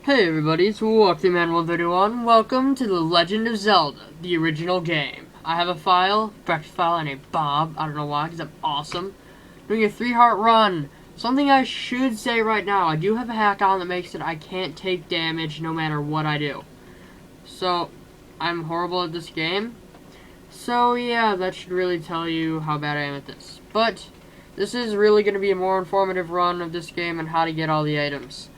Hey everybody, it's WalkTheMan131. Welcome to The Legend of Zelda, the original game. I have a file, breakfast file, and a Bob. I don't know why, because I'm awesome. Doing a 3-heart run. Something I should say right now, I do have a hack on that makes it I can't take damage no matter what I do. So, I'm horrible at this game. So yeah, that should really tell you how bad I am at this. But, this is really going to be a more informative run of this game and how to get all the items.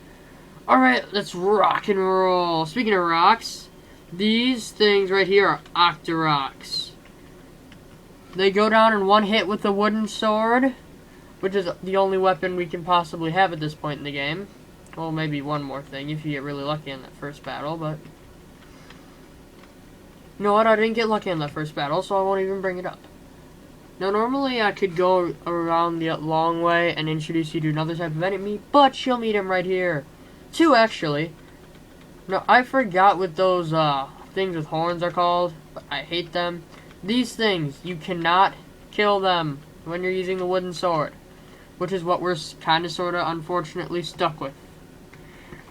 Alright, let's rock and roll. Speaking of rocks, these things right here are Octorocks. They go down in one hit with a wooden sword, which is the only weapon we can possibly have at this point in the game. Well, maybe one more thing if you get really lucky in that first battle, but... You know what, I didn't get lucky in that first battle, so I won't even bring it up. Now, normally I could go around the long way and introduce you to another type of enemy, but you'll meet him right here. Two, actually. No, I forgot what those things with horns are called, but I hate them. These things, you cannot kill them when you're using the wooden sword, which is what we're kind of, sort of, unfortunately stuck with.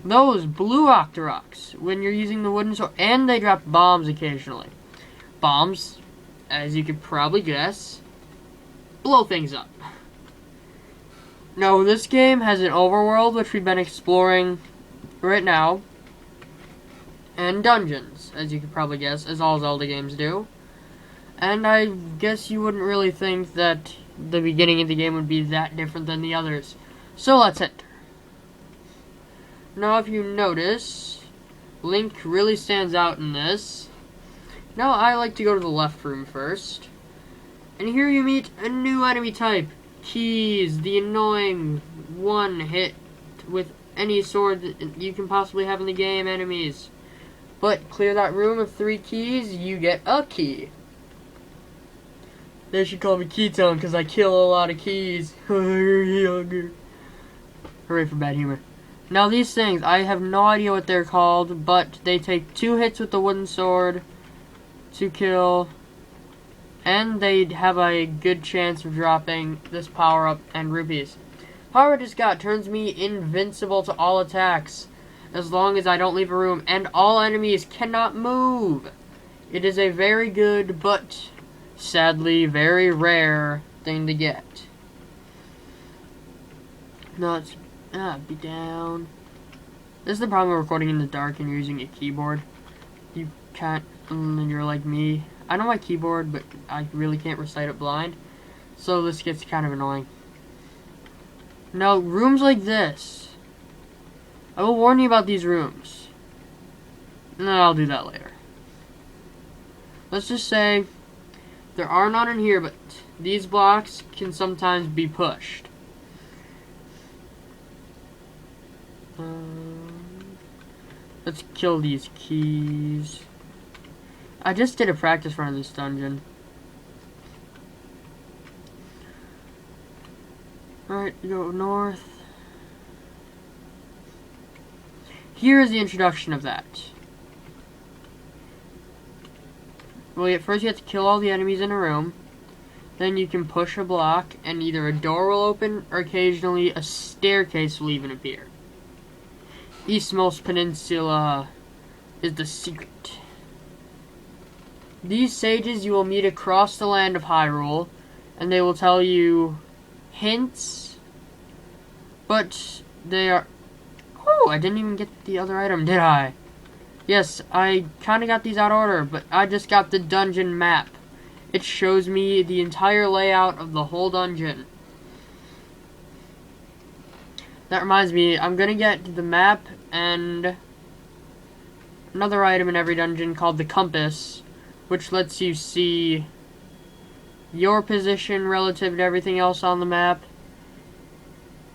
Those blue Octorocks, when you're using the wooden sword, and they drop bombs occasionally. Bombs, as you could probably guess, blow things up. Now, this game has an overworld, which we've been exploring right now, and dungeons, as you could probably guess, as all Zelda games do. And I guess you wouldn't really think that the beginning of the game would be that different than the others. So let's enter. Now, if you notice, Link really stands out in this. Now, I like to go to the left room first. And here you meet a new enemy type. Keys, the annoying one hit with any sword that you can possibly have in the game enemies. But clear that room of 3 keys, you get a key. They should call me Keystone because I kill a lot of keys. Hooray for bad humor. Now these things, I have no idea what they're called, but they take 2 hits with the wooden sword to kill. And they have a good chance of dropping this power-up and rupees. Power I just got turns me invincible to all attacks, as long as I don't leave a room, and all enemies cannot move. It is a very good, but sadly very rare thing to get. No, let's be down. This is the problem with recording in the dark and you're using a keyboard. You can't, and you're like me. I know my keyboard, but I really can't recite it blind, so this gets kind of annoying. Now, rooms like this, I will warn you about these rooms. No, I'll do that later. Let's just say, there are none in here, but these blocks can sometimes be pushed. Let's kill these keys. I just did a practice run of this dungeon. Alright, go north. Here is the introduction of that. Well, at first you have to kill all the enemies in a room. Then you can push a block, and either a door will open, or occasionally a staircase will even appear. Eastmost Peninsula is the secret. These sages you will meet across the land of Hyrule, and they will tell you hints, but they are... Oh, I didn't even get the other item, did I? Yes, I kind of got these out of order, but I just got the dungeon map. It shows me the entire layout of the whole dungeon. That reminds me, I'm gonna get the map and another item in every dungeon called the compass, which lets you see your position relative to everything else on the map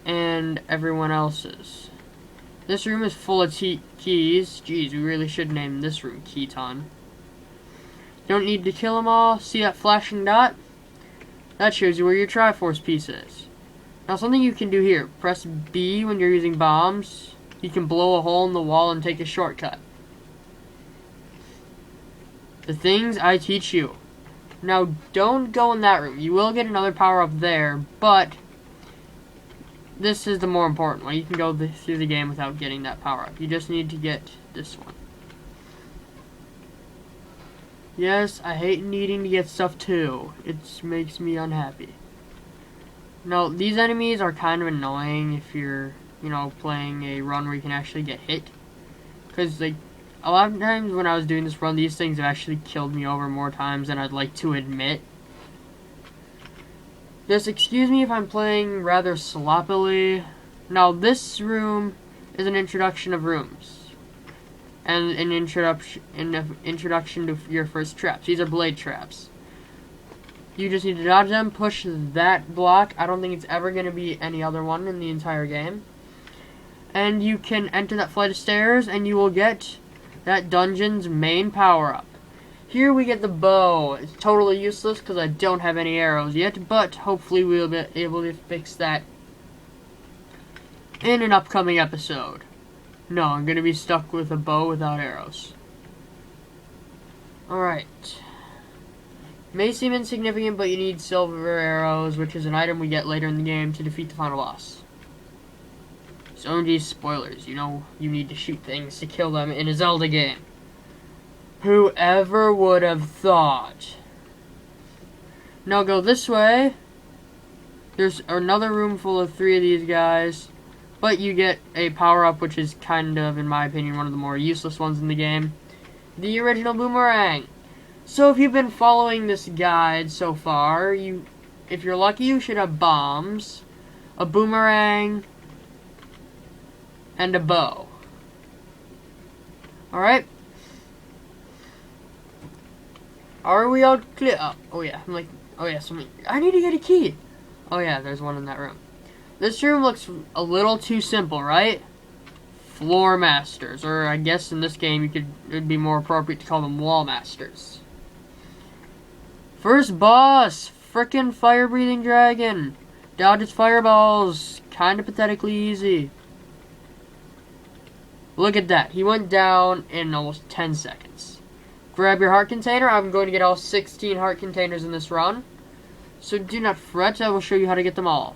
and everyone else's. This room is full of keys. Geez, we really should name this room Keyton. Don't need to kill them all. See that flashing dot? That shows you where your triforce piece is. Now, something you can do here. Press B when you're using bombs. You can blow a hole in the wall and take a shortcut. The things I teach you. Now, don't go in that room. You will get another power up there, but this is the more important one. You can go through the game without getting that power-up. You just need to get this one. Yes, I hate needing to get stuff too. It makes me unhappy. Now, these enemies are kind of annoying if you're, you know, playing a run where you can actually get hit. Because, like, a lot of times when I was doing this run, these things have actually killed me over more times than I'd like to admit. Just excuse me if I'm playing rather sloppily. Now, this room is an introduction of rooms. And an introduction to your first traps. These are blade traps. You just need to dodge them, push that block. I don't think it's ever going to be any other one in the entire game. And you can enter that flight of stairs, and you will get that dungeon's main power-up. Here we get the bow. It's totally useless because I don't have any arrows yet, but hopefully we'll be able to fix that in an upcoming episode. No, I'm going to be stuck with a bow without arrows. Alright. May seem insignificant, but you need silver arrows, which is an item we get later in the game to defeat the final boss. So, OMG spoilers. You know you need to shoot things to kill them in a Zelda game. Whoever would have thought? Now go this way. There's another room full of 3 of these guys. But you get a power-up, which is kind of, in my opinion, one of the more useless ones in the game. The original boomerang. So if you've been following this guide so far, if you're lucky, you should have bombs, a boomerang, and a bow. Alright? Are we all clear? Oh yeah, I need to get a key. Oh yeah, there's one in that room. This room looks a little too simple, right? Floor masters, or I guess in this game it'd be more appropriate to call them wall masters. First boss, frickin' fire-breathing dragon. Dodge its fireballs, kinda pathetically easy. Look at that, he went down in almost 10 seconds. Grab your heart container. I'm going to get all 16 heart containers in this run. So do not fret, I will show you how to get them all.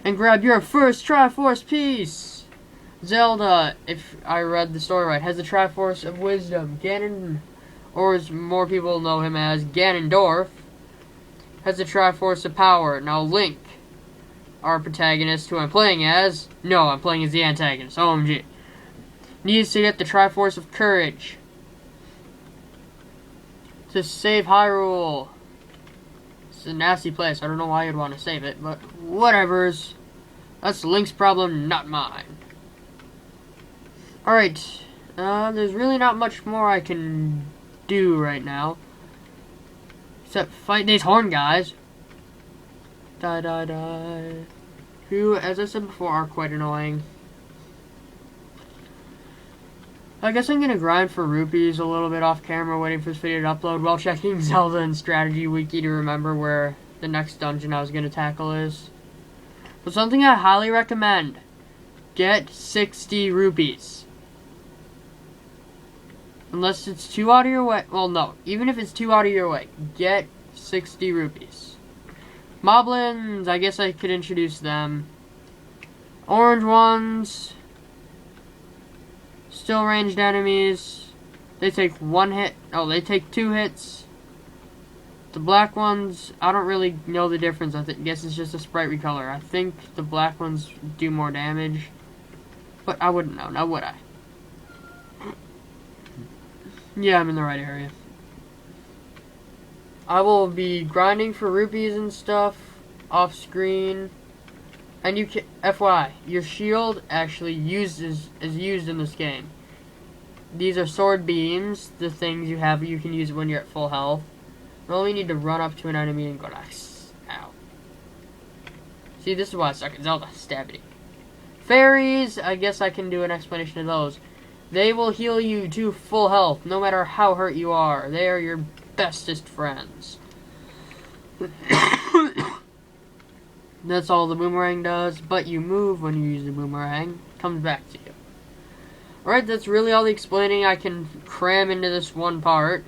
And grab your first triforce piece. Zelda, if I read the story right, has the triforce of wisdom. Ganon, or as more people know him as Ganondorf, has the triforce of power. Now Link, our protagonist, who I'm playing as, no, I'm playing as the antagonist, OMG, needs to get the triforce of courage to save Hyrule. It's a nasty place. I don't know why you'd want to save it, but whatevers. That's Link's problem, not mine. Alright. There's really not much more I can do right now. Except fight these horn guys. Die, die, die. Who, as I said before, are quite annoying. I guess I'm gonna grind for rupees a little bit off camera, waiting for this video to upload, while checking Zelda and Strategy Wiki to remember where the next dungeon I was gonna tackle is. But something I highly recommend: get 60 rupees. Unless it's too out of your way. Well, no. Even if it's too out of your way, get 60 rupees. Moblins, I guess I could introduce them. Orange ones. Still ranged enemies. They take 1 hit. Oh, they take 2 hits. The black ones, I don't really know the difference. I guess it's just a sprite recolor. I think the black ones do more damage. But I wouldn't know. Now would I? Yeah, I'm in the right area. I will be grinding for rupees and stuff off screen. And you can, FYI, your shield actually is used in this game. These are sword beams, the things you can use when you're at full health. You only need to run up to an enemy and go like, ow. See, this is why I suck at Zelda, stabbity. Fairies, I guess I can do an explanation of those. They will heal you to full health, no matter how hurt you are. They are your bestest friends. That's all the boomerang does, but you move when you use the boomerang. It comes back to you. Alright, that's really all the explaining I can cram into this one part.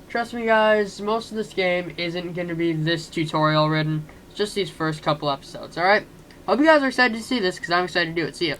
Trust me guys, most of this game isn't going to be this tutorial ridden. It's just these first couple episodes, alright? Hope you guys are excited to see this, because I'm excited to do it. See ya.